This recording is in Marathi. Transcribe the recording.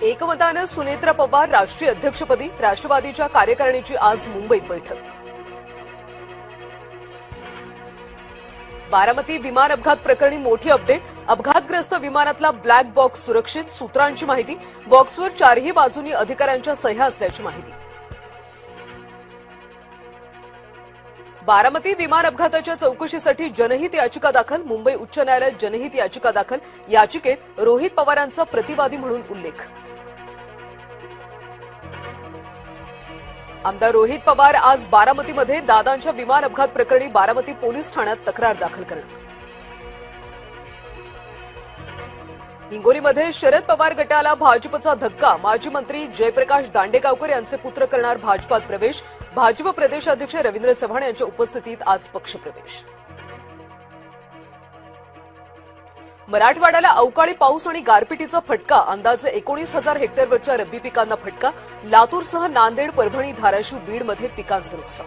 एकमतानं सुनेत्रा पवार राष्ट्रीय अध्यक्षपदी, राष्ट्रवादीच्या कार्यकारिणीची आज मुंबईत बैठक. बारामती विमान अपघात प्रकरणी मोठी अपडेट. अपघातग्रस्त विमानातला ब्लॅक बॉक्स सुरक्षित, सूत्रांची माहिती. बॉक्सवर चारही बाजूंनी अधिकाऱ्यांच्या सह्या असल्याची माहिती. बारामती विमान अपघाताच्या चौकशीसाठी जनहित याचिका दाखल. मुंबई उच्च न्यायालयात जनहित याचिका दाखल. याचिकेत रोहित पवारांचा प्रतिवादी म्हणून उल्लेख. आमदार रोहित पवार आज बारामतीमध्ये दादांच्या विमान अपघात प्रकरणी बारामती पोलीस ठाण्यात तक्रार दाखल करणार. हिंगोलीमध्ये शरद पवार गटाला भाजपचा धक्का. माजी मंत्री जयप्रकाश दांडेगावकर यांचे पुत्र करणार भाजपात प्रवेश. भाजप प्रदेशाध्यक्ष रवींद्र चव्हाण यांच्या उपस्थितीत आज पक्षप्रवेश. मराठवाड्याला अवकाळी पाऊस आणि गारपिटीचा फटका. अंदाजे 19,000 हेक्टरवरच्या रब्बी पिकांना फटका. लातूरसह नांदेड, परभणी, धाराशिव, बीडमध्ये पिकांचं नुकसान.